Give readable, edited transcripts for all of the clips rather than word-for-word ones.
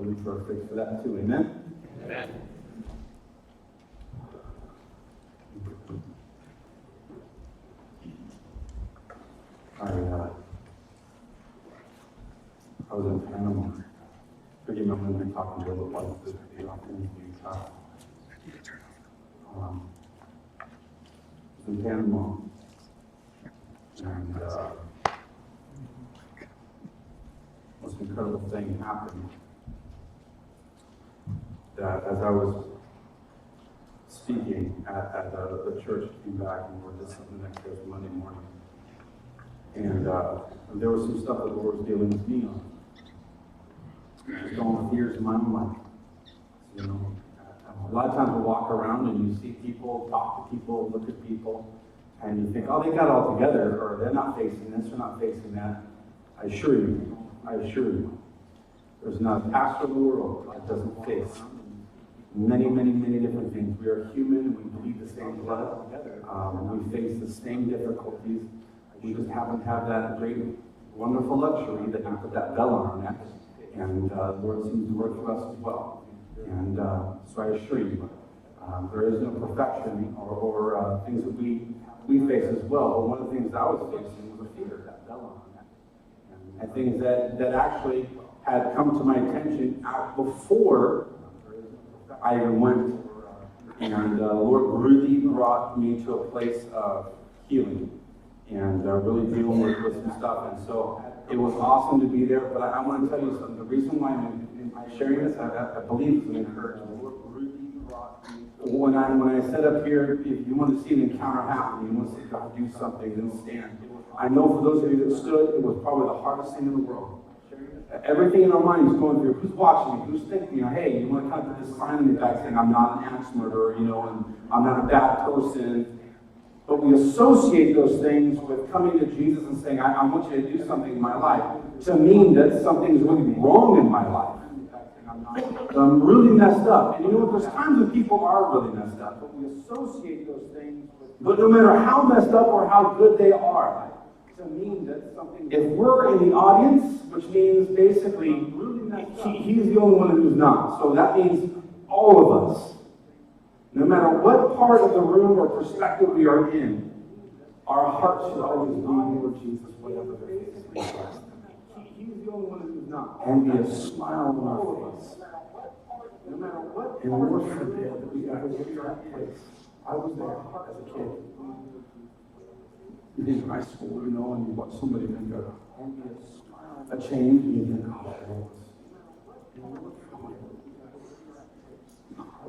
believe for a fix for that too. Amen? Amen. I was in Panama. Forgive me, I'm going to be talking a little bit about this video. I was in Panama. And most incredible thing happened. That as I was speaking at the church, came back and we did something the next day, it was Monday morning. And there was some stuff that the Lord was dealing with me on. Just going with years in my own life. You know, a lot of times we walk around and you see people, talk to people, look at people, and you think, oh, they got it all together, or they're not facing this, they're not facing that. I assure you, there's not a pastor in the world that doesn't face many, many, many different things. We are human, we bleed the same blood, we face the same difficulties. We just happen to have that great, wonderful luxury that you put that bell on our neck. And the Lord seems to work for us as well. And so I assure you, there is no perfection or things that we face as well. But one of the things I was facing was a fear, that bell on our neck. And things that actually had come to my attention before I even went. And the Lord really brought me to a place of healing and really dealing with some stuff. And so it was awesome to be there, but I want to tell you something. The reason why I'm sharing this, I believe it's an encouragement. When I set up here, if you want to see an encounter happen, you want to see God do something, then stand. I know for those of you that stood, it was probably the hardest thing in the world. Everything in our mind is going through, who's watching me, who's thinking, hey, you want to kind of put this sign in the back saying, I'm not an axe murderer, and I'm not a bad person. But we associate those things with coming to Jesus and saying, I want you to do something in my life, to mean that something's really wrong in my life. I'm really messed up. And you know what? There's times when people are really messed up, but we associate those things with. But no matter how messed up or how good they are, to mean that something. If we're in the audience, which means basically he's the only one who's not. So that means all of us. No matter what part of the room or perspective we are in, our hearts should always be Lord Jesus, whatever they're facing. He's the only one who's not. And be a smile on our face. No matter what. And Lord forbid that we ever get to that place. I was there as a kid. In high school, and you watch somebody make a change, and you think, oh,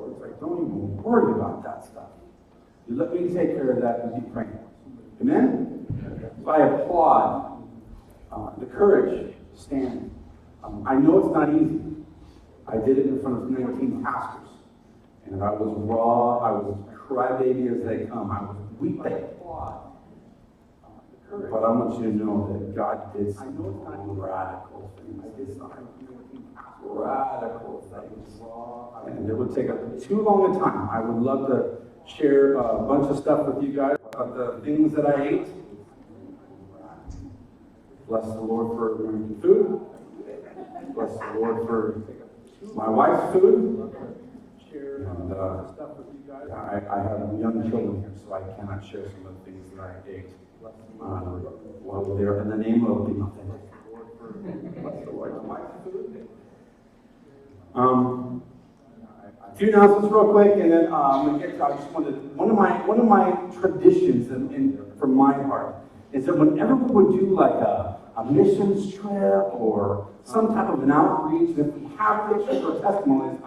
it's like, don't even worry about that stuff. You let me take care of that and keep praying. Amen? So I applaud the courage to stand. I know it's not easy. I did it in front of 19 pastors. And I was raw. I was crybaby as they come. I was weeping. But I want you to know that God did some radical things. Radical things. And it would take too long a time. I would love to share a bunch of stuff with you guys about the things that I ate. Bless the Lord for my food. Bless the Lord for my wife's food. And I have young children here, so I cannot share some of the things that I ate. While they're in the name of being authentic. A few announcements real quick, and then I'm going to get to, I just wanted, one of my traditions from my heart is that whenever we would do like a missions trip or some type of an outreach, if we have pictures or testimonies,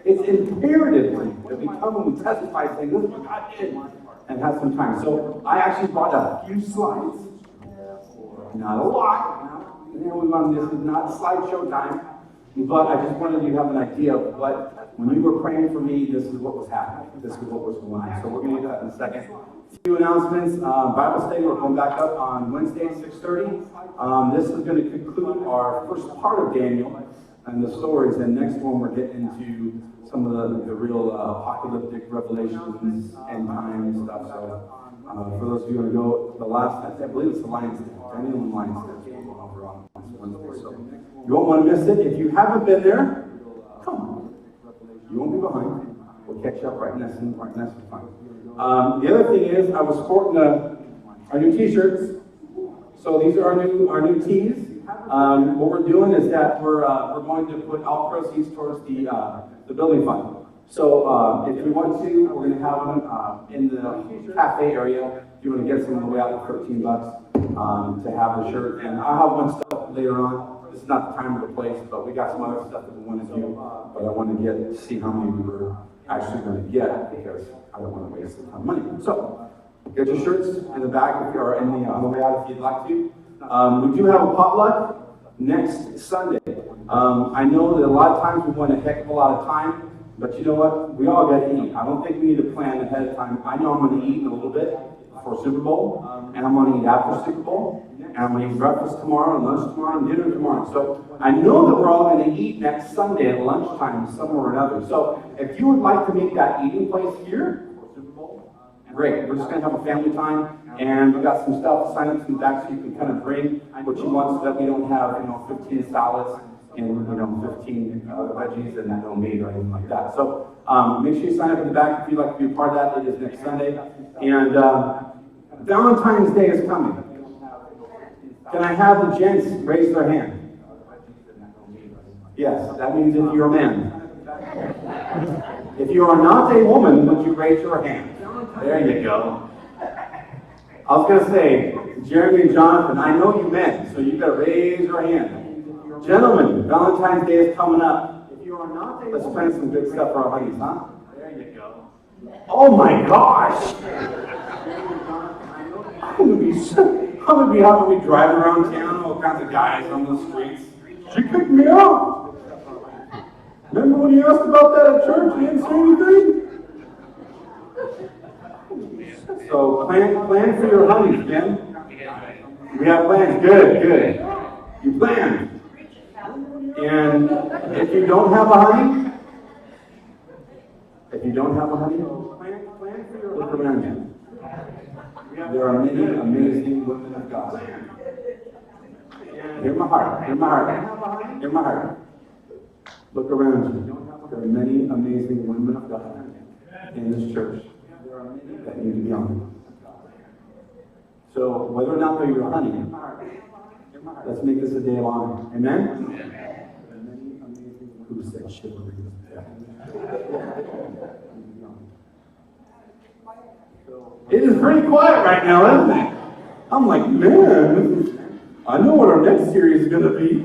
it's imperative that we come and we testify saying, this is what God did, and have some time. So I actually brought a few slides, not a lot. This is not slideshow time, but I just wanted you to have an idea of what, when you were praying for me, this is what was happening. This is what was going on. So we're going to get that in a second. A few announcements. Bible study, we're going back up on Wednesday, 6:30. This is going to conclude our first part of Daniel and the stories. And next one, we're getting into some of the real apocalyptic revelations, end time stuff. So for those of you who want to go, the last, I believe it's the Lion's Den. Daniel and Lion's Den over on Wednesday. So you won't want to miss it. If you haven't been there, You won't be behind. We'll catch you up right nice and fine. The other thing is, I was sporting our new T-shirts. So these are our new tees. What we're doing is that we're going to put all proceeds towards the building fund. So if you want to, we're going to have them in the cafe area. If you want to get some on the way out for $13 to have the shirt. And I'll have one stuff later on. This is not the time or the place, but we got some other stuff that we want to do. But I want to see how many we were actually going to get, because I don't want to waste a ton of money. So get your shirts in the back if you are on the way out if you'd like to. We do have a potluck next Sunday. I know that a lot of times we want a heck of a lot of time, but you know what? We all got to eat. I don't think we need to plan ahead of time. I know I'm going to eat in a little bit for Super Bowl, and I'm going to eat after Super Bowl, and I'm going to eat breakfast tomorrow, and lunch tomorrow, and dinner tomorrow. So I know that we're all going to eat next Sunday at lunchtime somewhere or another. So if you would like to make that eating place here for Super Bowl, great. We're just going to have a family time, and we've got some stuff signed up in the back so you can kind of bring what you want, so that we don't have 15 salads and 15 veggies and no meat or anything like that. So make sure you sign up in the back if you'd like to be a part of that. It is next Sunday, and Valentine's Day is coming. Can I have the gents raise their hand? Yes, that means if you're a man. If you are not a woman, would you raise your hand? There you go. I was going to say, Jeremy and Jonathan, I know you men, so you got to raise your hand. Gentlemen, Valentine's Day is coming up. Let's plan some good stuff for our honeys, huh? There you go. Oh my gosh! I'm gonna be having me driving around town, all kinds of guys on the streets. She kicked me out. Remember when you asked about that at church? You didn't say anything? So plan for your honeys, Jen. We have plans. Good. You plan. And if you don't have a honey, plan for your look around you. There are many amazing women of God. Hear my heart. Look around you. There are many amazing women of God in this church that need to be on. So whether or not they're your honey, let's make this a day of honor. Amen? Who said chivalry? It is pretty quiet right now, isn't it? I'm like, man, I know what our next series is going to be.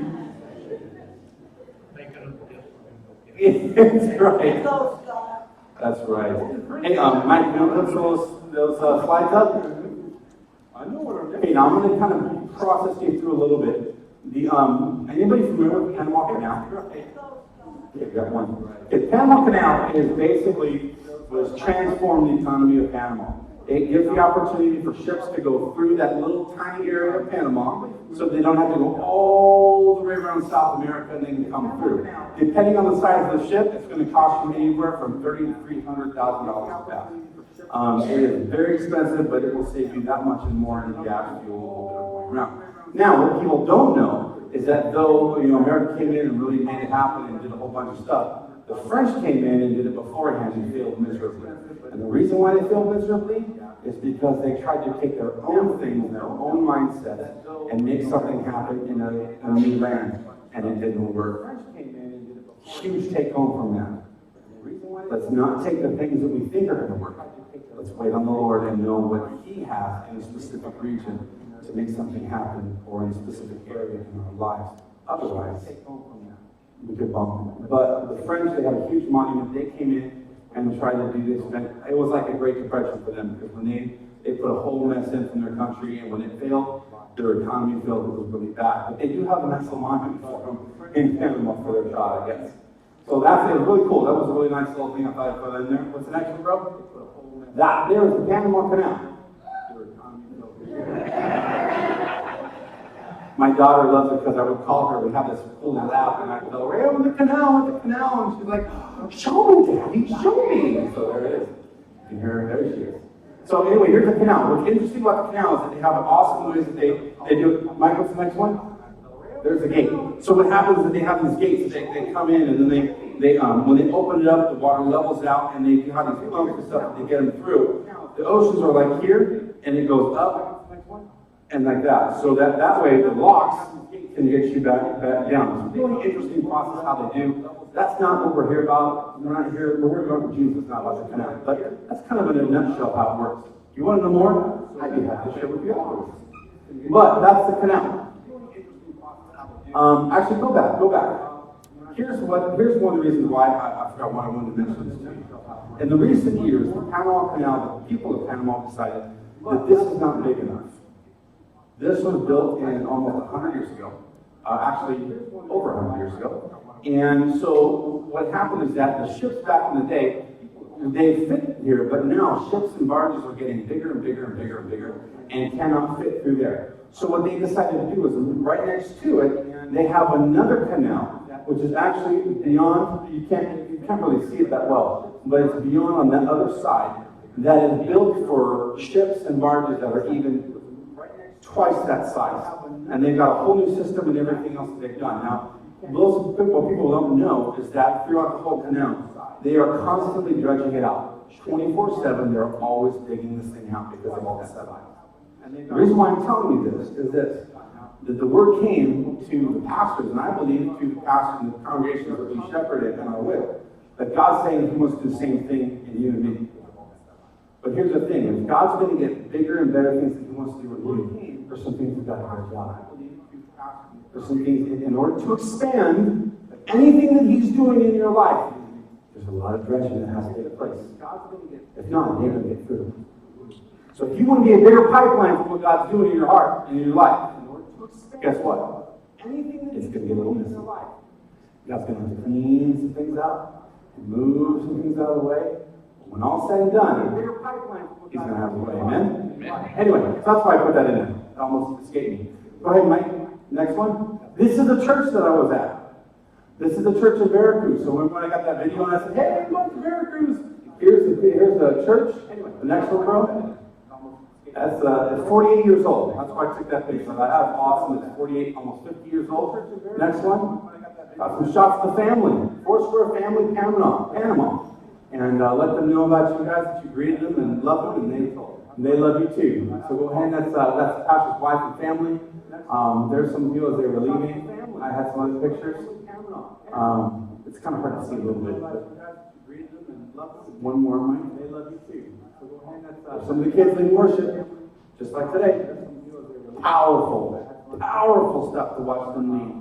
That's right. That's right. Hey, Mike, you want to put those slides up? I know what our next. Okay, now I'm going to kind of process you through a little bit. Anybody familiar with the Panama Canal? Okay, got one. Okay, the Panama Canal is basically was transformed the economy of Panama. It gives the opportunity for ships to go through that little tiny area of Panama, so they don't have to go all the way around South America and then come through. Depending on the size of the ship, it's going to cost you anywhere from $30,000 to $300,000 to pass. It is very expensive, but it will save you that much and more in gas fuel going around. Now, what people don't know is that though America came in and really made it happen and did a whole bunch of stuff, the French came in and did it beforehand and failed miserably. And the reason why they failed miserably is because they tried to take their own things, their own mindset, and make something happen in a new land, and it didn't work. Huge take home from that. Let's not take the things that we think are going to work. Let's wait on the Lord and know what He has in a specific region to make something happen, or in a specific area in our lives. Otherwise, we could bump them. But the French, they had a huge monument. They came in and tried to do this. It was like a Great Depression for them, because when they put a whole mess in from their country, and when it failed, their economy failed. It was really bad. But they do have a nice little monument for them in Panama for their shot, I guess. So it was really cool. That was a really nice little thing I thought I'd put in there. What's the next one, bro? That there is the Panama Canal. My daughter loves it because I would call her. We have this cool app, and I'd tell her, "Hey, I'm in the canal, and she's like, "Show me, Daddy, show me." So there it is. You can hear her. There she is. So anyway, here's the canal. What's interesting about the canal is that they have an awesome ways that they do it. Mike, what's the next one? There's a gate. So what happens is that they have these gates that they come in, and then when they open it up, the water levels out, and they have these pumps and stuff, they get them through. The oceans are like here, and it goes up and like that. So that way, the locks can get you back down. It's a really interesting process how they do. That's not what we're here about. We're not here. We're worried about Jesus, not about the canal. But that's kind of in a nutshell how it works. You want to know more? I'd be happy to share with you afterwards. But that's the canal. Actually, go back. Here's one of the reasons why I forgot why I wanted to mention this to you. In the recent years, the Panama Canal, the people of Panama decided that this is not big enough. This was built in almost 100 years ago. Actually, over 100 years ago. And so what happened is that the ships back in the day, they fit here, but now ships and barges are getting bigger and bigger and bigger and bigger and cannot fit through there. So what they decided to do was right next to it, they have another canal, which is actually beyond, you can't really see it that well, but it's beyond on that other side, that is built for ships and barges that are even twice that size. And they've got a whole new system and everything else that they've done. Now, what people don't know is that throughout the whole canal, they are constantly dredging it out. 24/7, they're always digging this thing out because of all the sediment. The reason why I'm telling you this is this, that the word came to the pastors, and I believe to the pastors and the congregations that we shepherded and are with, that God's saying He wants to do the same thing in you and me. But here's the thing, if God's going to get bigger and better things that He wants to do with you, there's some things we've got to hard job. There's some things, in order to expand anything that He's doing in your life, there's a lot of dredging that has to take place. If not, you're going to get through. So if you want to be a bigger pipeline for what God's doing in your heart and in your life, guess what? It's going to get a little messy. God's going to have to clean some things out, move some things out of the way. When all's said and done, He's going to have His way. Amen? Anyway, so that's why I put that in there. It almost escaped me. Go ahead, Mike. Next one. This is the church that I was at. This is the church in Veracruz. So when I got that video and I said, hey, I'm going to Veracruz. Here's the church. The next one, bro. That's it's 48 years old. That's why I took that picture. That's awesome. It's 48, almost 50 years old. Next one. Got some shots of the family. Foursquare Family, Panama. And let them know about you guys, that you greeted them and loved them, and they love you too. So go ahead. That's Pastor's wife and family. There's some people as they were leaving. I had some other pictures. It's kind of hard to see a little bit, but one more, Mike. They love you too. Some of the kids lead worship, just like today. Powerful stuff to watch them lead.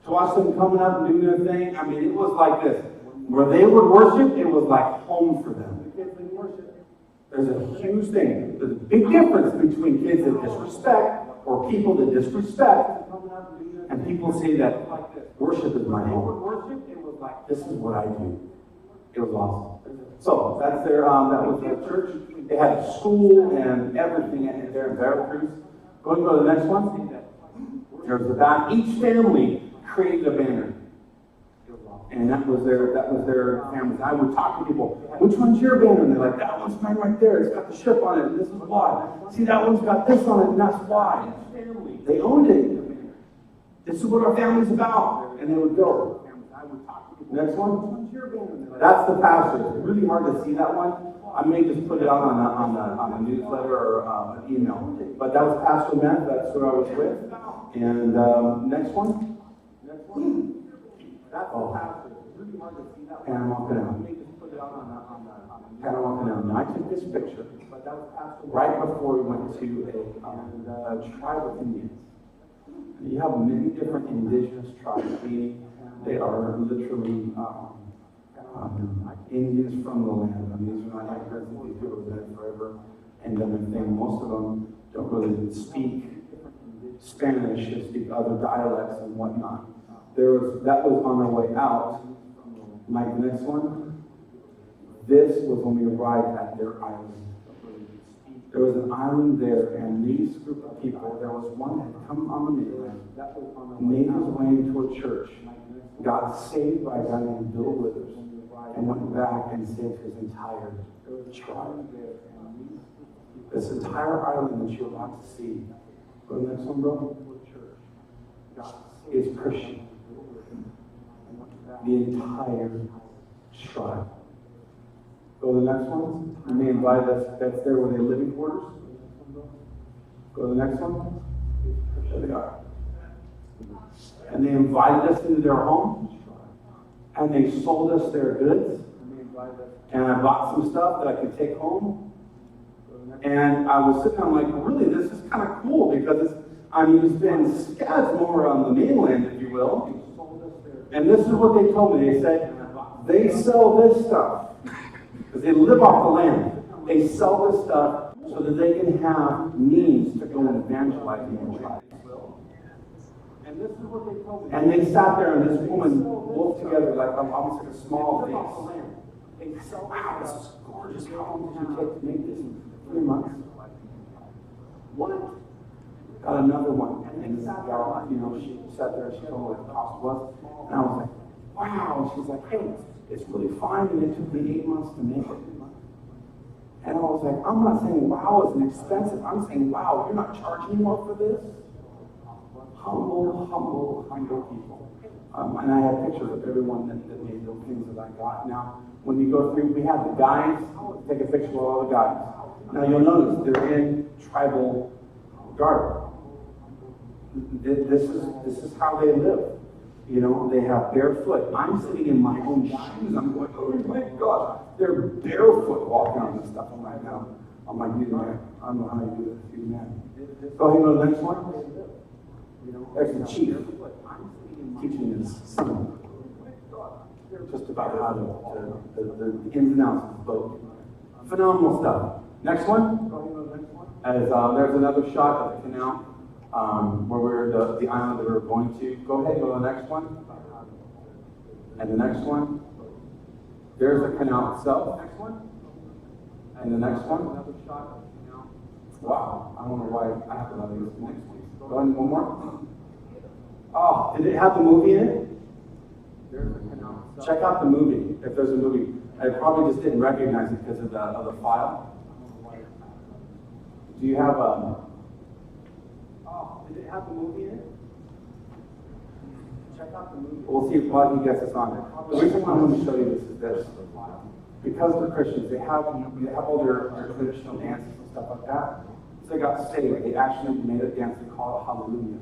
To watch them coming up and doing their thing. I mean, it was like this. Where they would worship, it was like home for them. There's a huge thing. There's a big difference between kids that disrespect or people that disrespect and people say that worship is my home. This is what I do. It was awesome. So that's their that was their church. They had a school and everything there in Veracruz. Go to the next one. There's the back. Each family created a banner. And that was their families. I would talk to people, which one's your banner? And they're like, that one's mine right there. It's got the ship on it, and this is why. See, that one's got this on it, and that's why. They owned it. This is what our family's about. And they would go. Next one. That's the pastor. It's really hard to see that one. I may just put it out on a newsletter or an email. But that was Pastor Matt. That's who I was with. And next one. Oh, Panama Canal. Panama Canal. Now, I took this picture right before we went to a tribe of Indians. You have many different indigenous tribes. They are literally Indians from the land. I mean, these are not Africans. These people have been there forever and done their thing. Most of them don't really speak Spanish. They speak other dialects and whatnot. That was on our way out. Mike, the next one. This was when we arrived at their island. There was an island there, and these group of people, there was one that had come on the mainland, made his way into a church, got saved by a guy named Bill Withers, and went back and saved his entire tribe. This entire island that you're about to see. Go to the next one, bro. Is Christian. the entire tribe. Go to the next one. And they invite us, that's there where they live in quarters. Go to the next one. There they are. And they invited us into their home. And they sold us their goods. And I bought some stuff that I could take home. And I was sitting there, I'm like, really, this is kind of cool because it's been scattered more on the mainland, if you will. And this is what they told me. They said, they sell this stuff because they live off the land. They sell this stuff so that they can have means to go and evangelize the tribe. And this is what they told me. And they sat there, and this woman wolfed together like almost like a small vase. Wow, this is gorgeous. How long did you take to make this? 3 months. What? Got another one. And this gal, she sat there, she told me what the cost was. And I was like, wow. And she's like, hey, it's really fine. And it took me 8 months to make it. And I was like, I'm not saying wow isn't expensive. I'm saying, wow, you're not charging more for this? Humble, humble, humble people. And I had pictures of everyone that made those things that I got. Now, when you go through, we have the guys, take a picture of all the guys. Now you'll notice they're in tribal garb. This is how they live. They have barefoot. I'm sitting in my own shoes. I'm going, oh my gosh, they're barefoot walking on this stuff. I'm right now. I'm like, you man, I don't know how you do this, you man. Go ahead and go to the next one. There's the chief teaching his son just about how the ins and outs of the boat. Phenomenal stuff. Next one. There's another shot of the canal where we're the island that we're going to. Go ahead and go to the next one. And the next one. There's the canal itself. Next one. And the next one. Wow. I don't know why I have to let you next one. Go ahead and one more. Oh, did it have the movie in it? Check out the movie, if there's a movie. I probably just didn't recognize it because of the file. Do you have a... Oh, did it have the movie in it? Check out the movie. We'll see if he gets us on it. The reason why I'm going to show you this is this. Because they're Christians, they have all their traditional dances and stuff like that. So they got saved. They actually made a dance they call it Hallelujah.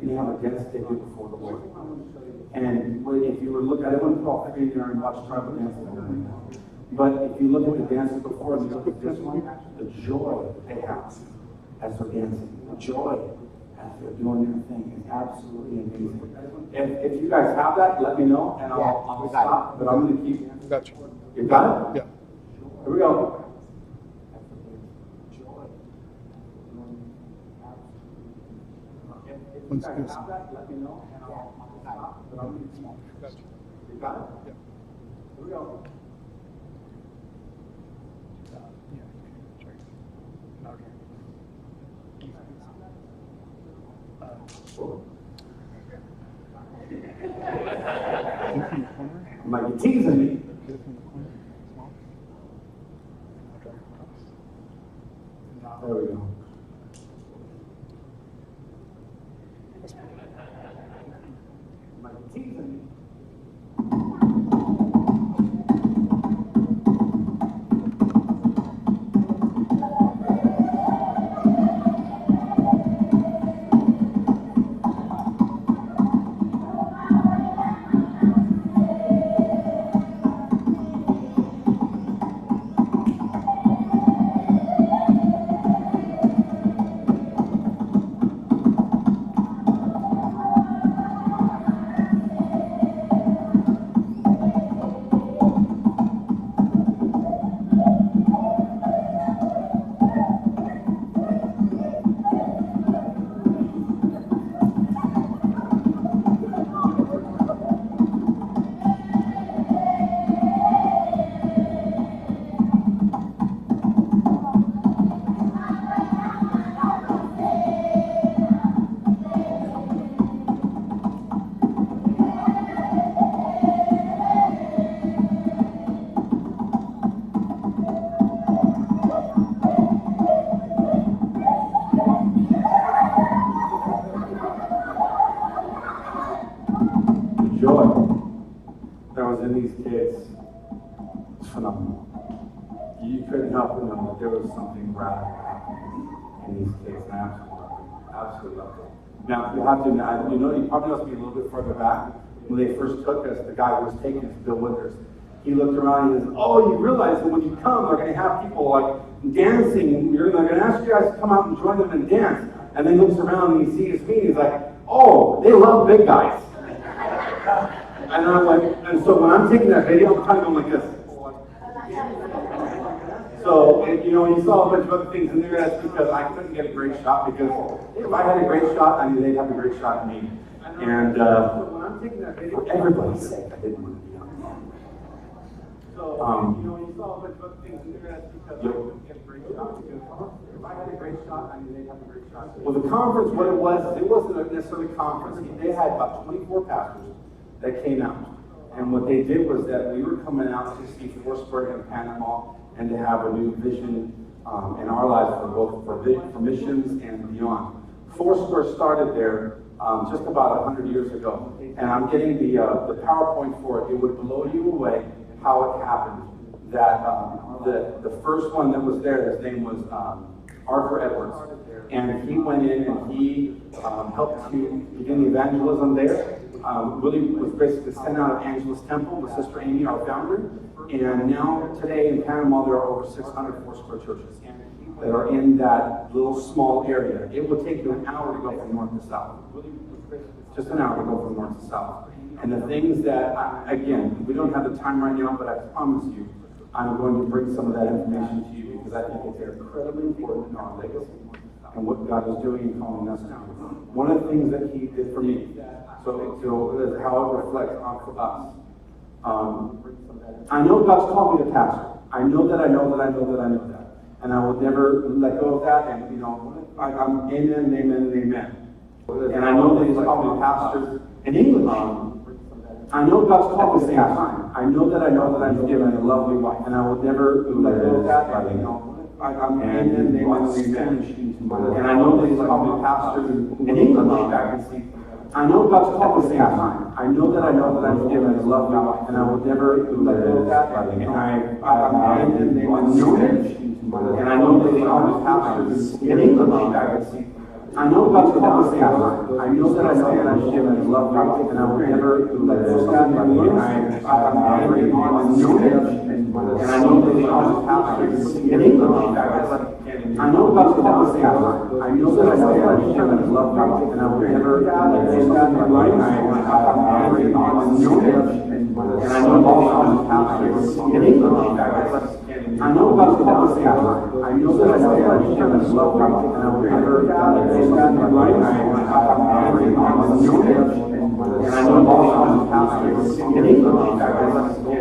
They have a dance they do before the Lord. And if you were looking, I didn't want to put all three in there and watch tribal dances. But if you look at the dances before and you look at this one, the joy that they have as they're dancing, the joy as they're doing their thing is absolutely amazing. If you guys have that, let me know and I'll stop. But I'm going to keep. Gotcha. You got it? Yeah. Here we go. If you guys have that, let me know and I'll stop. But I'm going to keep. Gotcha. You got it? Yeah. Here we go. Yeah. Check. Okay. I'm like, you're teasing me. Get it from the corner. Small. I'll drag it across. There we go. I'm like, you're teasing me. was in these kids, it's phenomenal. You couldn't help but know that there was something radical happening in these kids, and I absolutely loved it. Now, you have to, you know, you probably must be a little bit further back. When they first took us, the guy who was taking us, Bill Withers, he looked around and he says, oh, you realize that when you come, they're going to have people like dancing. They're going to ask you guys to come out and join them and dance. And then he looks around and he sees me and he's like, oh, they love big guys. And I'm like, and so when I'm taking that video, I'm kind of going like this. So, you know, you saw a bunch of other things in there. That's because I couldn't get a great shot, because if I had a great shot, I knew they'd have a great shot at me. And when I'm taking that video, for everybody's sake, I didn't want to be on it. So, you know, you saw a bunch of other things in there. That's because I couldn't get a great shot, because if I had a great shot, I knew they'd have a great shot. Well, the conference, what it wasn't necessarily a conference. They had about 24 pastors that came out. And what they did was that we were coming out to see Foursquare in Panama and to have a new vision in our lives for both for missions and beyond. Foursquare started there just about 100 years ago. And I'm getting the PowerPoint for it. It would blow you away how it happened. That the first one that was there, his name was Arthur Edwards. And he went in and he helped to begin the evangelism there. Really was basically sent out of Angelus Temple with Sister Amy, our founder. And now, today in Panama, there are over 600 Foursquare churches that are in that little small area. It will take you an hour to go from north to south. Just an hour to go from north to south. And the things that, again, we don't have the time right now, but I promise you, I'm going to bring some of that information to you, because I think it's incredibly important in our legacy and what God is doing and calling us now. One of the things that He did for me, so how it reflects on for us. I know God's called me to pastor. I know that. And I will never let go of that. And, you know, I'm amen, amen, and amen. And I know that He's called me to pastor in English. I know God's called me to pastor. I know that I'm given a lovely wife. And I will never let go of that. And, you know, I'm amen, amen, and amen. And I know that He's called me to pastor in English. I know God's called me to pastor. I know that I'm given a lovely wife, and I will never let go of that. And I'm amen, amen. And I know that He's called me to pastor in English. I know God's called me to pastor. I know that I'm given a lovely wife, and I will never let go of that. And I'm amen, amen. And I know that He's called me to pastor in English. I know God's called me to pastor. I know that I'm given a lovely wife, and I will never let go of that. And I'm amen, amen. And I know God's called me to pastor in English. I know God's called me to pastor. I know that I'm given a lovely wife, and I will never let go of that. And I'm amen, amen. And I know God's called me to pastor in English. I know God's called me to pastor. I know that I'm given a lovely wife, and I will never let go of that. And I'm amen, amen. And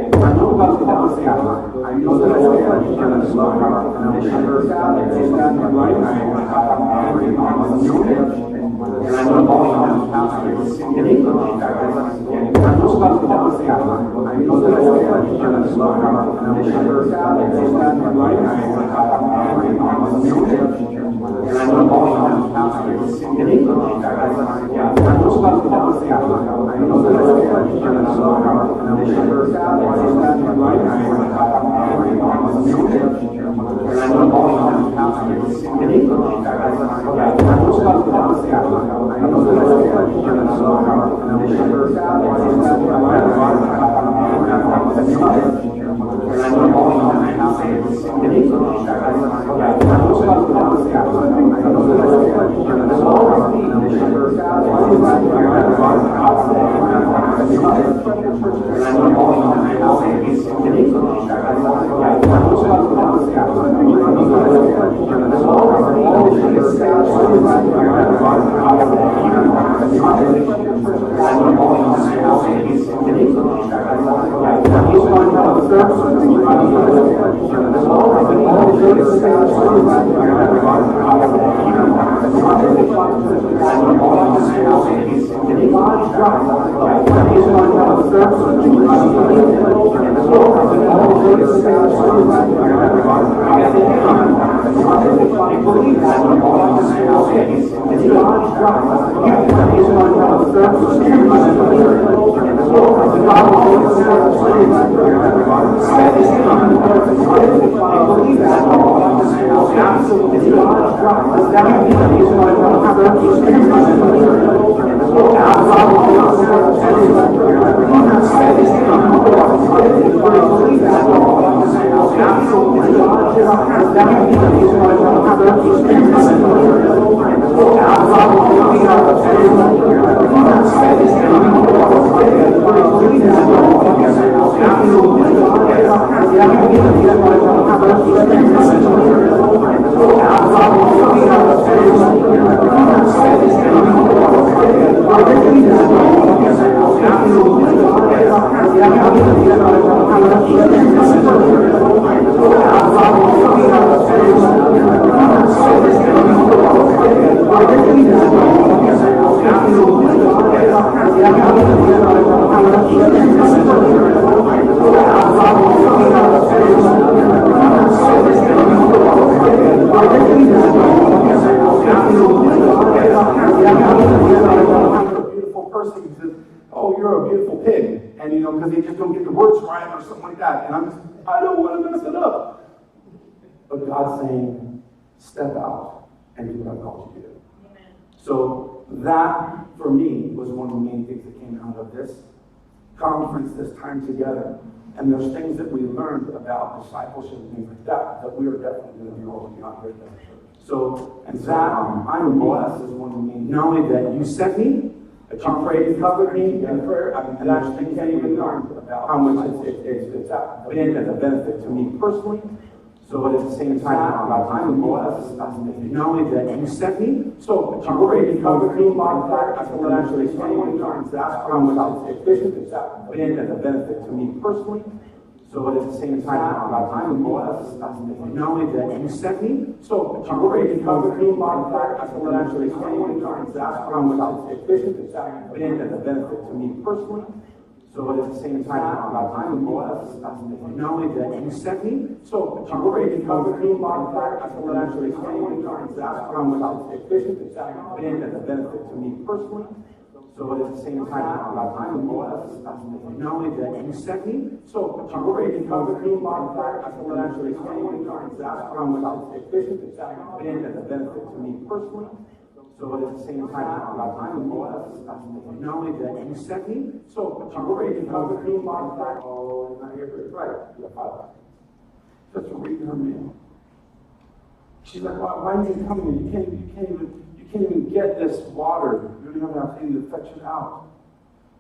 I know God's called me to pastor in English. I know God's called me to pastor. I know that I'm given a lovely wife, and I will never let go of that. And I'm amen, amen. And I know God's called me to pastor in English. I know God's called me to pastor. I know that I'm given a lovely wife, and I will never let go of that. And I'm amen, amen. And I know God's called me to pastor in English. I know God's called me to pastor. I know that I'm given a lovely wife, and I will never let go of that. And I'm and I know God's called me to pastor in English. I know God's called me to pastor. I know that I'm given a lovely wife, and I will never let go of that. And I know God's called me to pastor in English. I know God's called me to pastor in English. I know God's called me to pastor. I know that I'm given a lovely wife, and I will never let go of Beautiful person who says, "Oh, you're a beautiful pig," and because they just don't get the words right or something like that, and I don't want to mess it up. But God's saying, step out and do what I've called you to do. Amen. So that, for me, was one of the main things that came out of this conference, this time together. And there's things that we learned about discipleship and things like that we are definitely going to be rolling out here at the church. So, and that I'm blessed is one of the main. Not only that you sent me, that you prayed, covered me in prayer. I mean, and that's things I can't even learn about how much it's been as a benefit to me personally. So, but at the same time, I'm blessed. Not only that you sent me, so you prayed, covered me by prayer. I can actually can't even learn that's how much it's been as a benefit to me personally. So, but at the same time, I'm blessed. Not only that you sent me, so you prayed, covered me by prayer. I can actually can't even learn that's how much it's been as a benefit to me personally. So, but at the same time, I'm blessed. Not only that you sent me, so you prayed, covered me by prayer. I can actually can't even learn that's how much it's been as a benefit to me personally. So, but at the same time, I'm blessed. Not only that you sent me, so you prayed, covered me by prayer. I can actually can't even learn that's how much it's been as a benefit to me personally. So, but at the same time, I'm blessed. Not only that you sent me, so you prayed, covered me by prayer. Oh, and I hear it right. Just reading her mail. She's like, why are you coming? You can't even get this water. You don't even have anything to fetch it out.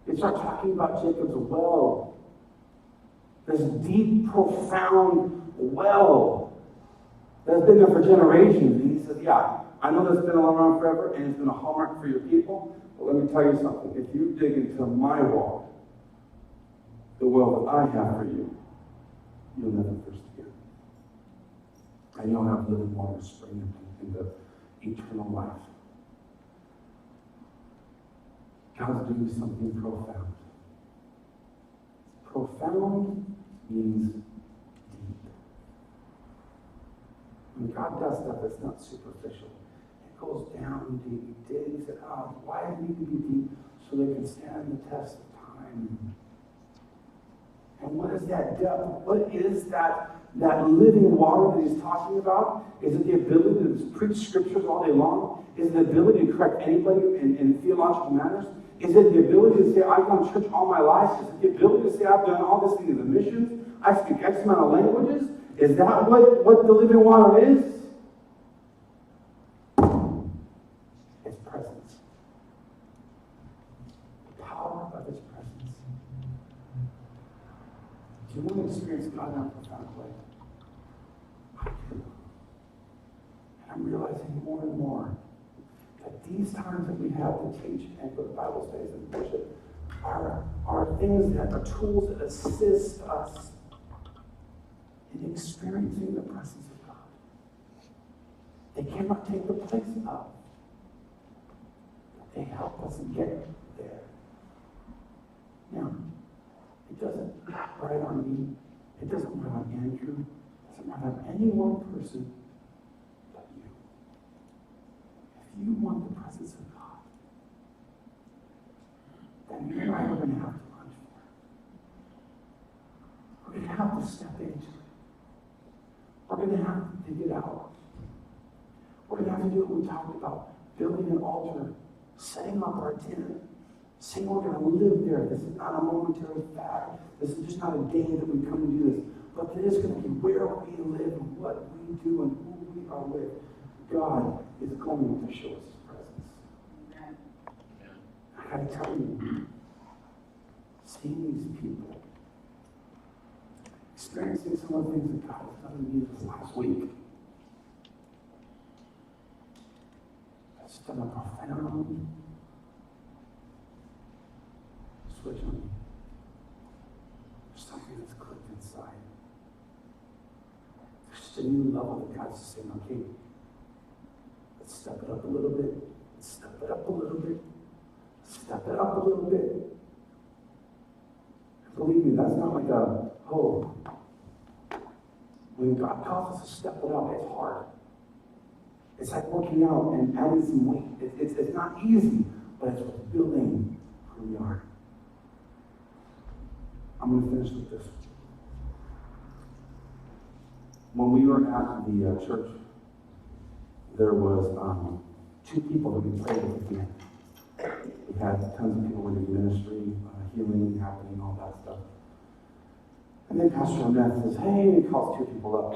They start talking about Jacob's well. This deep, profound well that's been there for generations. And he says, yeah, I know that's been around forever and it's been a hallmark for your people. But let me tell you something. If you dig into my water, the well that I have for you, you'll never thirst again. And you'll have living water springing into eternal life. God's doing something profound. Profound means deep. When God does stuff, it's not superficial. It goes down deep. He digs it out. Why does it need to be deep? So they can stand the test of time. And what is that depth? What is that living water that he's talking about? Is it the ability to preach scriptures all day long? Is it the ability to correct anybody in theological matters? Is it the ability to say, I've gone to church all my life? Is it the ability to say, I've done all this thing in the missions? I speak X amount of languages? Is that what the living water is? It's presence. The power of his presence. Do you want to experience God in a profound way? I do. And I'm realizing more and more that these times that we have to teach and go to Bible studies and worship are things that are tools that assist us in experiencing the presence of God. They cannot take the place of. They help us get there. Now, it doesn't ride on me. It doesn't ride on Andrew. It doesn't ride on any one person but you. If you want the presence of God, then you and I are going to have to lunch for it. have to step into it. We're going to have to dig it out. We're going to have to do what we talked about, building an altar, setting up our tent, saying we're going to live there. This is not a momentary fact. This is just not a day that we come and do this. But it is going to be where we live and what we do and who we are with. God is going to show us his presence. I got to tell you, seeing these people, experiencing some of the things that God has done in me this last week, that's done a profound switch on me. There's something that's clicked inside. There's just a new level that God's saying, okay, let's step it up a little bit. Let's step it up a little bit. Step it up a little bit. And believe me, that's not like a, oh, when God calls us to step it up, it's hard. It's like working out and adding some weight. It's not easy, but it's what's building who we are. I'm going to finish with this. When we were at the church, there was 2 people that we prayed with at the end. We had tons of people in ministry, healing happening, all that stuff. And then Pastor Annette says, hey, he calls 2 people up.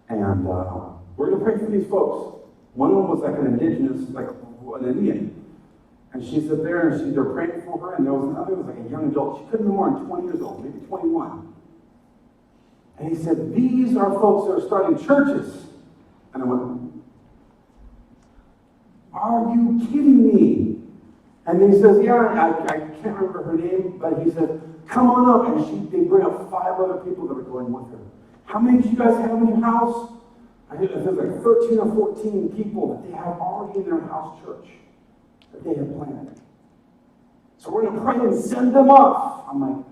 And we're going to pray for these folks. One of them was like an indigenous, like an Indian. And she said there, and they're praying for her, and there was another, was like a young adult. She couldn't be more than 20 years old, maybe 21. And he said, these are folks that are starting churches. And I went, are you kidding me? And then he says, yeah, I can't remember her name, but he said, come on up. And they bring up 5 other people that are going with her. How many do you guys have in your house? I think there's like 13 or 14 people that they have already in their house church that they have planted. So we're going to pray and send them off. I'm like,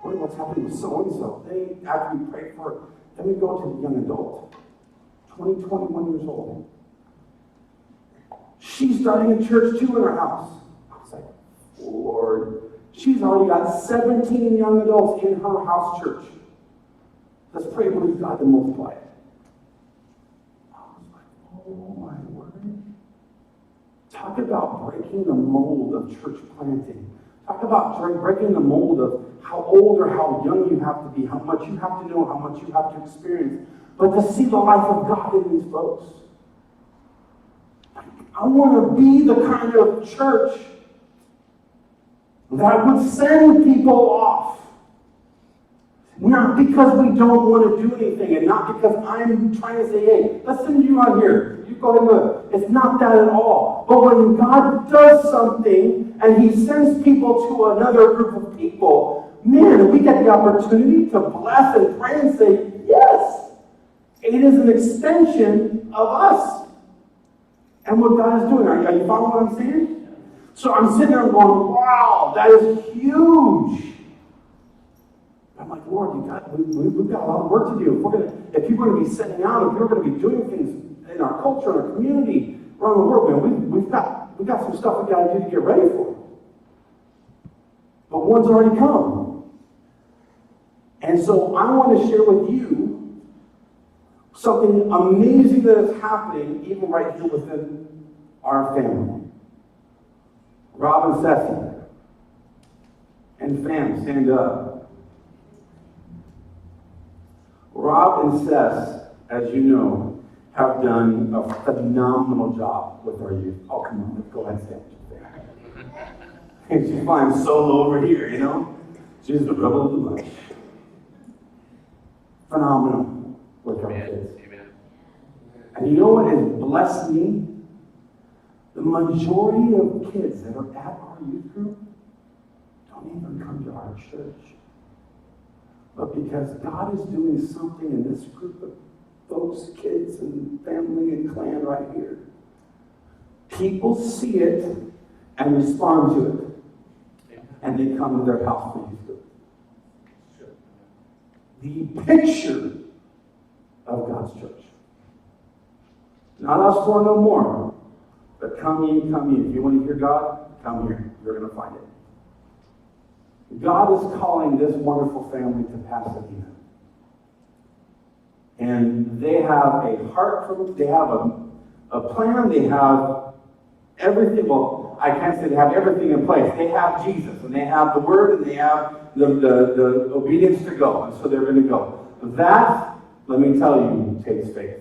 what's happening with so-and-so? Then after we pray for it, then we go to the young adult, 20, 21 years old. She's starting a church too in her house. I was like, Lord, she's already got 17 young adults in her house church. Let's pray and believe God to multiply it. I was like, oh my word. Talk about breaking the mold of church planting. Talk about breaking the mold of how old or how young you have to be, how much you have to know, how much you have to experience. But to see the life of God in these folks. I want to be the kind of church that would send people off. Not because we don't want to do anything, and not because I'm trying to say, hey, let's send you out here. You go ahead and do it. It's not that at all. But when God does something and he sends people to another group of people, man, we get the opportunity to bless and pray and say, yes, it is an extension of us and what God is doing. Are you following what I'm saying? So I'm sitting there going, wow, that is huge. I'm like, Lord, we've got a lot of work to do. If people are going to be setting out, if we're going to be doing things in our culture, in our community, around the world, man, we've got some stuff we got to do to get ready for it. But one's already come. And so I want to share with you something amazing that is happening even right here within our family. Rob and Ceci and fam, stand up. Rob and Cess, as you know, have done a phenomenal job with our youth. Oh, come on, let's go ahead and stand. And she's flying solo over here, you know? She's the rebel of the bunch. Phenomenal with our kids. Amen. And you know what has blessed me? The majority of kids that are at our youth group don't even come to our church. But because God is doing something in this group of folks, kids, and family and clan right here, people see it and respond to it. And they come to their house for youth group. The picture of God's church. Not us for no more, but come ye, come ye. If you want to hear God, come here. You're going to find it. God is calling this wonderful family to Pasadena. And they have a heart for it. They have a plan. They have everything. Well, I can't say they have everything in place. They have Jesus, and they have the Word, and they have the obedience to go. And so they're going to go. That, let me tell you, takes faith.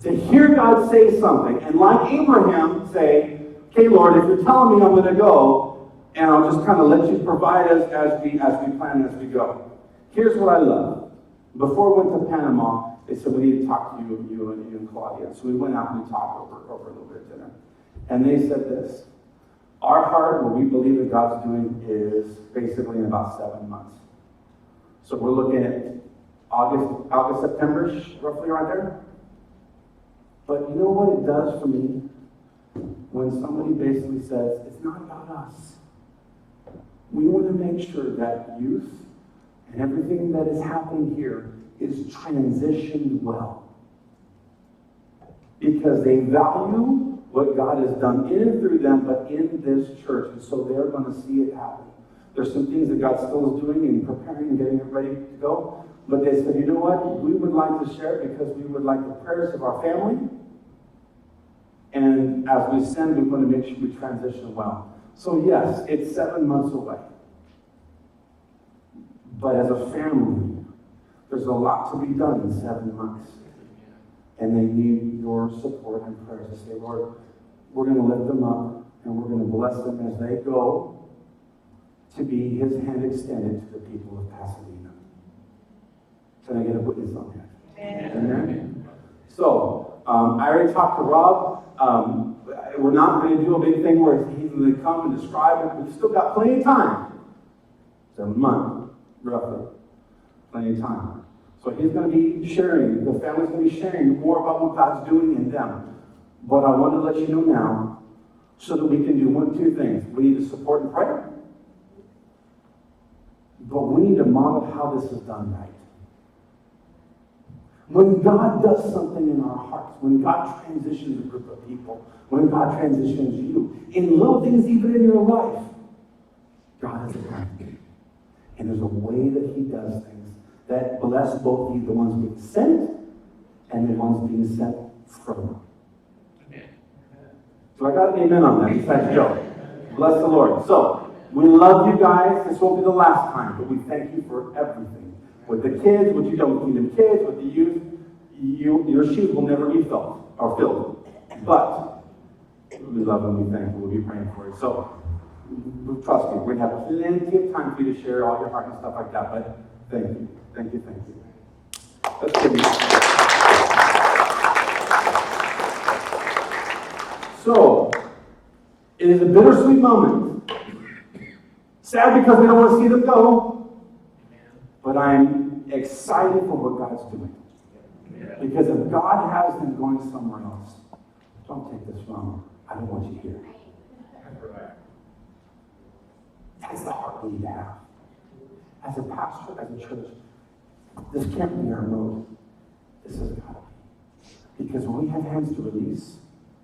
To hear God say something, and like Abraham say, okay, Lord, if you're telling me I'm going to go, and I'll just kind of let you provide us as we plan, as we go. Here's what I love. Before we went to Panama, they said, we need to talk to you and Claudia. So we went out and we talked over a little bit of dinner. And they said this, our heart, what we believe that God's doing is basically in about 7 months. So we're looking at August, September, roughly right there. But you know what it does for me? When somebody basically says, it's not about us. We want to make sure that youth and everything that is happening here is transitioned well. Because they value what God has done in and through them, but in this church. And so they're going to see it happen. There's some things that God still is doing and preparing and getting it ready to go. But they said, you know what? We would like to share it because we would like the prayers of our family. And as we send, we want to make sure we transition well. So yes, it's 7 months away. But as a family, there's a lot to be done in 7 months. And they need your support and prayers to say, Lord, we're going to lift them up and we're going to bless them as they go to be His hand extended to the people of Pasadena. Can I get a witness on that? Amen. So, I already talked to Rob. We're not going to do a big thing where he's going to come and describe it. We've still got plenty of time. It's a month, roughly. Plenty of time. So he's going to be sharing, the family's going to be sharing more about what God's doing in them. But I want to let you know now, so that we can do two things. We need to support and pray. But we need to model how this is done right. When God does something in our hearts, when God transitions a group of people, when God transitions you, in little things even in your life, God has a plan. And there's a way that He does things that bless both the ones being sent and the ones being sent from. So I got an amen on that, besides Joe. Bless the Lord. So, we love you guys. This won't be the last time, but we thank you for everything. With the kids, with you don't Kingdom kids, with the youth, your shoes will never be filled. But we love them, we thank you, we'll be praying for you. So, trust me, we have plenty of time for you to share all your heart and stuff like that, but thank you. Thank you. Let's give you. So, it is a bittersweet moment. Sad because we don't want to see them go. But I'm excited for what God's doing. Because if God has them going somewhere else, don't take this wrong. I don't want you here. That's the heart we need to have. As a pastor, as a church, this can't be our mode. This has got to be. Because when we have hands to release,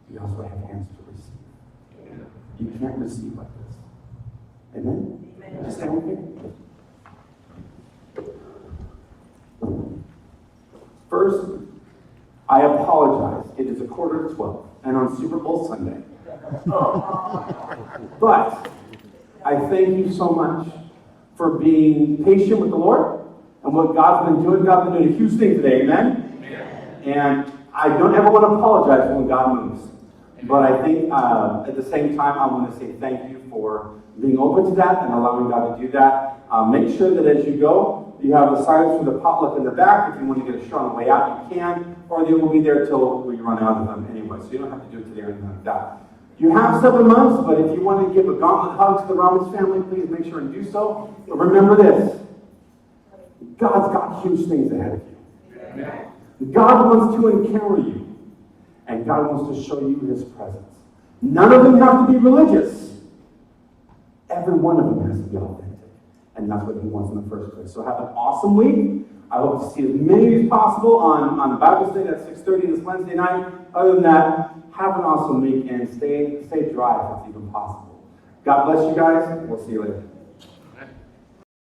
we also have hands to receive. You can't receive like this. Amen? Just stand with me. First, I apologize. It is 11:45, and on Super Bowl Sunday. But I thank you so much for being patient with the Lord and what God's been doing. God's been doing a huge thing today, amen? And I don't ever want to apologize when God moves. But I think at the same time, I want to say thank you for being open to that and allowing God to do that. Make sure that as you go, you have the signs for the potluck in the back. If you want to get a shirt on the way out, you can. Or they will be there till we run out of them anyway. So you don't have to do it today or anything like that. You have 7 months, but if you want to give a gauntlet hug to the Robbins family, please make sure and do so. But remember this. God's got huge things ahead of you. God wants to encounter you. And God wants to show you His presence. None of them have to be religious. Every one of them has to be authentic. And that's what He wants in the first place. So have an awesome week. I hope to see as many as possible on Bible study at 6:30 this Wednesday night. Other than that, have an awesome week and stay dry if it's even possible. God bless you guys. We'll see you later.